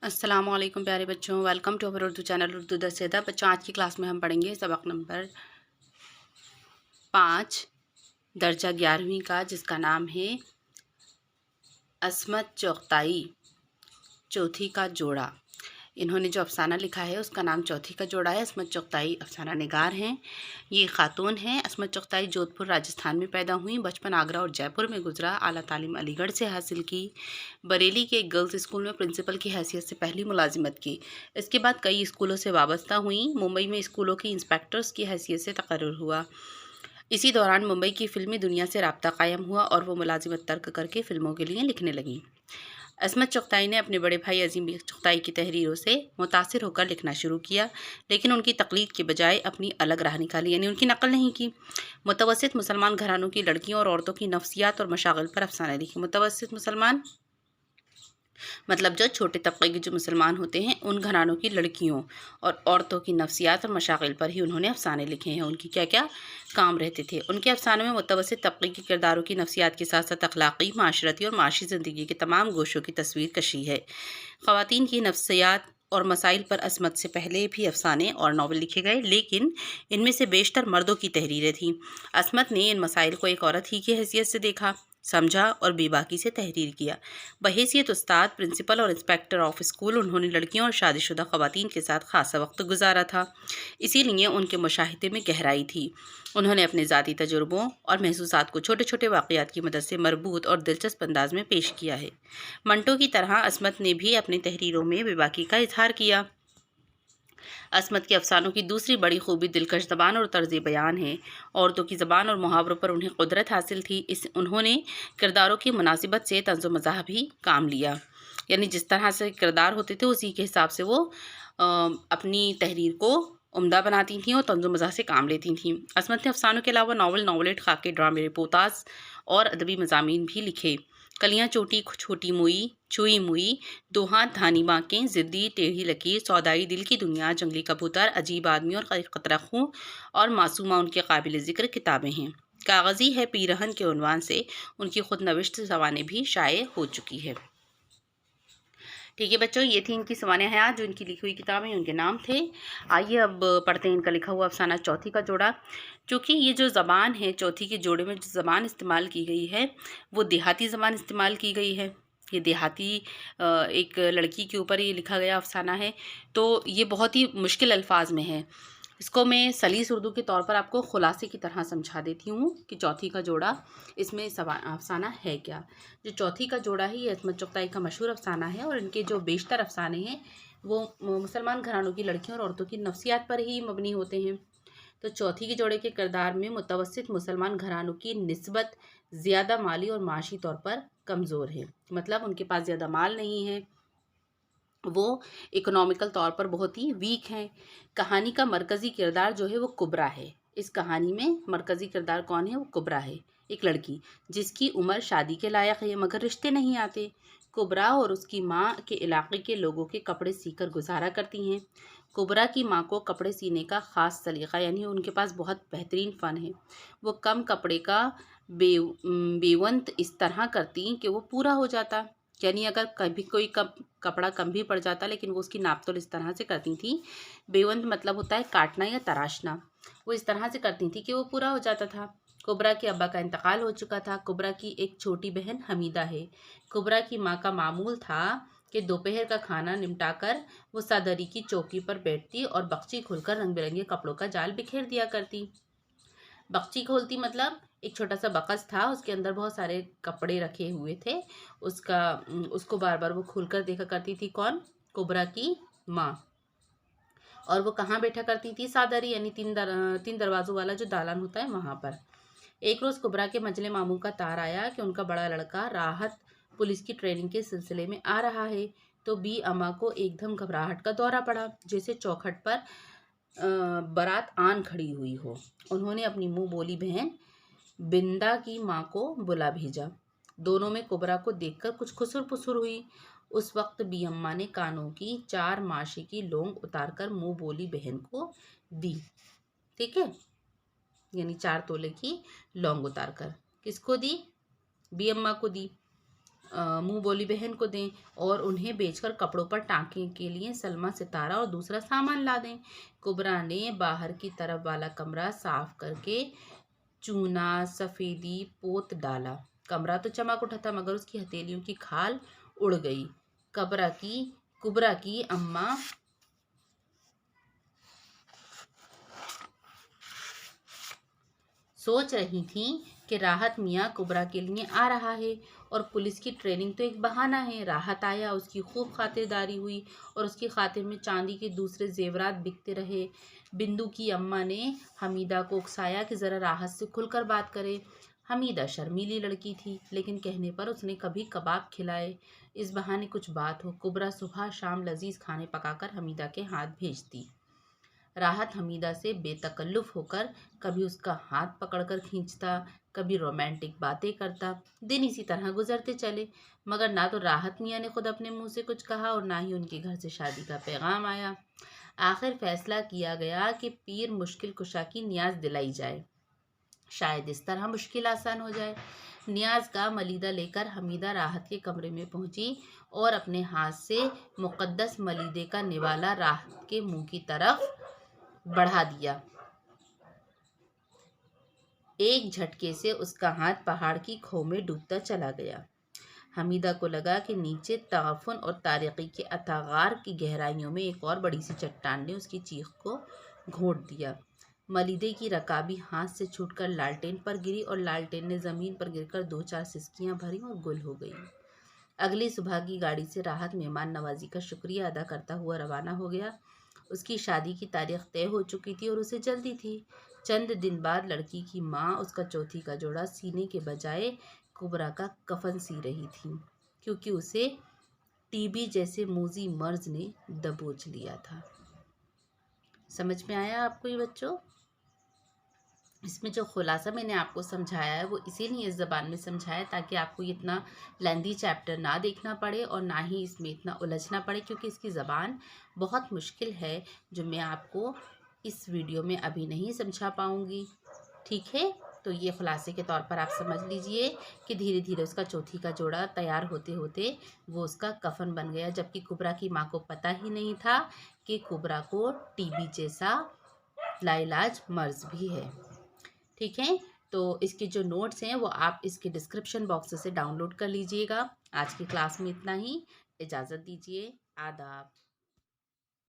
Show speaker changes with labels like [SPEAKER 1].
[SPEAKER 1] अस्सलाम वालेकुम प्यारे बच्चों, welcome to our Urdu channel Urdu दरसेदा। बच्चों, आज की क्लास में हम पढ़ेंगे सबक नंबर 5 दर्जा 11वीं का, जिसका नाम है असमत चौगताई चौथी का जोड़ा। इन्होंने जो अफसाना लिखा है उसका नाम चौथी का जोड़ा है। असमत चौगताई अफसाना निगार हैं। ये खातून हैं। असमत चौगताई जोधपुर राजस्थान में पैदा हुई। बचपन आगरा और जयपुर में गुजरा। आला तालीम अलीगढ़ से हासिल की। बरेली के एक गर्ल्स स्कूल में प्रिंसिपल की हैसियत से पहली मुलाजिमत की। इसके बाद कई स्कूलों से वाबस्ता हुई। मुंबई में स्कूलों की इंस्पेक्टर्स की हैसियत से तकर्रुर हुआ। इसी दौरान मुंबई की फिल्मी दुनिया से राब्ता कायम हुआ और वो मुलाजिमत तर्क करके फ़िल्मों के लिए लिखने लगीं। असमत चौगताई ने अपने बड़े भाई अजीम चौगताई की तहरीरों से मुतासिर होकर लिखना शुरू किया, लेकिन उनकी तकलीद के बजाय अपनी अलग राह निकाली, यानी उनकी नकल नहीं की। मुतवस्सित मुसलमान घरानों की लड़कियों और औरतों की नफ्सियात और मशागिल पर अफसाने लिखे। मुतवस्सित मुसलमान मतलब जो छोटे तबके के जो मुसलमान होते हैं, उन घरानों की लड़कियों और औरतों की नफ्सियात और मशागिल पर ही उन्होंने अफसाने लिखे हैं। उनकी क्या क्या काम रहते थे। उनके अफसानों में मुतवस्सित तबके के किरदारों की नफ्सियात के साथ साथ अखलाक़ी, माशरती और माशी ज़िंदगी के तमाम गोशों की तस्वीर कशी है। ख़वातीन की नफ्सियात और मसाइल पर असमत से पहले भी अफसाने और नावल लिखे गए, लेकिन इनमें से बेशतर मर्दों की तहरीरें थीं। असमत ने इन मसाइल को एक औरत ही की हैसियत से देखा, समझा और बेबाकी से तहरीर किया। बहैसियत उस्ताद, प्रिंसिपल और इंस्पेक्टर ऑफ स्कूल उन्होंने लड़कियों और शादीशुदा ख़वातीन के साथ ख़ासा वक्त गुजारा था, इसीलिए उनके मुशाहिदे में गहराई थी। उन्होंने अपने ज़ाती तजुर्बों और महसूसात को छोटे छोटे वाक़यात की मदद से मरबूत और दिलचस्प अंदाज में पेश किया है। मंटो की तरह असमत ने भी अपनी तहरीरों में बेबाकी का इजहार किया। असमत के अफसानों की दूसरी बड़ी खूबी दिलकश ज़बान और तर्ज बयान है। औरतों की ज़बान और मुहावरों पर उन्हें कुदरत हासिल थी। उन्होंने किरदारों की मुनासिबत से तंज़ो मज़ाह भी काम लिया, यानी जिस तरह से किरदार होते थे उसी के हिसाब से वो अपनी तहरीर को उम्दा बनाती थीं और तंज़ो मज़ाह से काम लेती थीं। असमत ने अफसानों के अलावा नावल, नॉवलेट, खाके, ड्रामे, रिपोर्टाज और अदबी मज़ामीन भी लिखे। कलियाँ चोटी, छोटी मुई, छुई मुई, दो हाथ, धानी बाँकें, ज़िद्दी, टेढ़ी लकीर, सौदाई, दिल की दुनिया, जंगली कबूतर, अजीब आदमी और खतरा खूँ और मासूमा उनके काबिल ज़िक्र किताबें हैं। कागज़ी है पीरहन के उन्वान से उनकी खुद नविश्त सवानें भी शाये हो चुकी है। ठीक है बच्चों, ये थी इनकी सवाने हयात, जो इनकी लिखी हुई किताबें, उनके नाम थे। आइए अब पढ़ते हैं इनका लिखा हुआ अफसाना चौथी का जोड़ा। चूँकि ये जो ज़बान है, चौथी के जोड़े में जो ज़बान इस्तेमाल की गई है वो देहाती ज़बान इस्तेमाल की गई है। ये देहाती एक लड़की के ऊपर ये लिखा गया अफसाना है, तो ये बहुत ही मुश्किल अल्फाज में है। इसको मैं सलीस उर्दू के तौर पर आपको खुलासे की तरह समझा देती हूँ कि चौथी का जोड़ा इसमें अफसाना है क्या। जो चौथी का जोड़ा है ये असमत चौगताई का मशहूर अफसाना है और इनके जो बेशतर अफसाने हैं वो मुसलमान घरानों की लड़कियों और औरतों की नफ्सियात पर ही मबनी होते हैं। तो चौथी के जोड़े के किरदार में मुतवस्सित मुसलमान घरानों की निस्बत ज़्यादा माली और माशी तौर पर कमज़ोर है, मतलब उनके पास ज़्यादा माल नहीं है, वो इकोनॉमिकल तौर पर बहुत ही वीक हैं। कहानी का मरकज़ी किरदार जो है वो कुबरा है। इस कहानी में मरकज़ी किरदार कौन है? वो कुबरा है, एक लड़की जिसकी उम्र शादी के लायक है मगर रिश्ते नहीं आते। कुबरा और उसकी माँ के इलाके के लोगों के कपड़े सीकर गुजारा करती हैं। कुबरा की माँ को कपड़े सीने का ख़ास सलीक़ा, यानी उनके पास बहुत बेहतरीन फ़न है। वो कम कपड़े का बेवंत इस तरह करती कि वो पूरा हो जाता, यानी अगर कभी कोई कपड़ा कम भी पड़ जाता लेकिन वो उसकी नाप तोल इस तरह से करती थी। बेवंत मतलब होता है काटना या तराशना। वो इस तरह से करती थी कि वो पूरा हो जाता था। कुबरा के अब्बा का इंतकाल हो चुका था। कुबरा की एक छोटी बहन हमीदा है। कुबरा की माँ का मामूल था कि दोपहर का खाना निपटाकर वो सादरी की चौकी पर बैठती और बक्ची खोलकर रंग बिरंगे कपड़ों का जाल बिखेर दिया करती। बक्ची खोलती मतलब एक छोटा सा बकस था, उसके अंदर बहुत सारे कपड़े रखे हुए थे। उसको बार बार वो खोलकर देखा करती थी। कौन? कुबरा की माँ। और वो कहाँ बैठा करती थी? सादरी, यानी तीन दरवाज़ों वाला जो दालान होता है वहाँ पर। एक रोज़ कुबरा के मंझले मामू का तार आया कि उनका बड़ा लड़का राहत पुलिस की ट्रेनिंग के सिलसिले में आ रहा है। तो बी अम्मा को एकदम घबराहट का दौरा पड़ा, जैसे चौखट पर बारात आन खड़ी हुई हो। उन्होंने अपनी मुंह बोली बहन बिंदा की माँ को बुला भेजा। दोनों में कुबरा को देखकर कुछ खुसुर पुसुर हुई। उस वक्त बी अम्मा ने कानों की 4 माशी की लौंग उतारकर मुंह बोली बहन को दी। ठीक है, यानी 4 तोले की लौंग उतारकर किसको दी? बी अम्मा को दी। मुँह बोली बहन को दें और उन्हें बेचकर कपड़ों पर टाँके के लिए सलमा, सितारा और दूसरा सामान ला दें। कुबरा ने बाहर की तरफ वाला कमरा साफ करके चूना सफ़ेदी पोत डाला। कमरा तो चमक उठा था मगर उसकी हथेलियों की खाल उड़ गई। कुबरा की अम्मा सोच रही थी कि राहत मियाँ कुबरा के लिए आ रहा है और पुलिस की ट्रेनिंग तो एक बहाना है। राहत आया, उसकी खूब खातिरदारी हुई और उसकी खातिर में चांदी के दूसरे जेवरात बिकते रहे। बिंदु की अम्मा ने हमीदा को उकसाया कि ज़रा राहत से खुलकर बात करे। हमीदा शर्मीली लड़की थी, लेकिन कहने पर उसने कभी कबाब खिलाए, इस बहाने कुछ बात हो। कुबरा सुबह शाम लजीज खाने पकाकर हमीदा के हाथ भेजती। राहत हमीदा से बेतकल्लुफ़ होकर कभी उसका हाथ पकड़कर खींचता, कभी रोमांटिक बातें करता। दिन इसी तरह गुजरते चले, मगर ना तो राहत मियाँ ने खुद अपने मुंह से कुछ कहा और ना ही उनके घर से शादी का पैगाम आया। आखिर फैसला किया गया कि पीर मुश्किल कुशा की नियाज दिलाई जाए, शायद इस तरह मुश्किल आसान हो जाए। नियाज का मलीदा लेकर हमीदा राहत के कमरे में पहुंची और अपने हाथ से मुक़द्दस मलीदे का निवाला राहत के मुंह की तरफ बढ़ा दिया। एक झटके से उसका हाथ पहाड़ की खो में डूबता चला गया। हमीदा को लगा कि नीचे तगफुन और तारीकी के अथागार की गहराइयों में एक और बड़ी सी चट्टान ने उसकी चीख को घोंट दिया। मलीदे की रकाबी हाथ से छूटकर लालटेन पर गिरी और लालटेन ने ज़मीन पर गिरकर 2-4 सिसकियां भरी और गुल हो गई। अगली सुबह की गाड़ी से राहत मेहमान नवाजी का शुक्रिया अदा करता हुआ रवाना हो गया। उसकी शादी की तारीख तय हो चुकी थी और उसे जल्दी थी। चंद दिन बाद लड़की की माँ उसका चौथी का जोड़ा सीने के बजाय कुबरा का कफन सी रही थी, क्योंकि उसे टीबी जैसे मूजी मर्ज ने दबोच लिया था। समझ में आया आपको ये बच्चों? इसमें जो खुलासा मैंने आपको समझाया है वो इसीलिए इस ज़बान में समझाया ताकि आपको इतना लेंदी चैप्टर ना देखना पड़े और ना ही इसमें इतना उलझना पड़े, क्योंकि इसकी ज़बान बहुत मुश्किल है जो मैं आपको इस वीडियो में अभी नहीं समझा पाऊँगी। ठीक है, तो ये खुलासे के तौर पर आप समझ लीजिए कि धीरे धीरे उसका चौथी का जोड़ा तैयार होते होते वो उसका कफन बन गया, जबकि कुबरा की माँ को पता ही नहीं था कि कुबरा को टीबी जैसा लाइलाज मर्ज भी है। ठीक है, तो इसके जो नोट्स हैं वो आप इसके डिस्क्रिप्शन बॉक्स से डाउनलोड कर लीजिएगा। आज की क्लास में इतना ही, इजाज़त दीजिए, आदाब।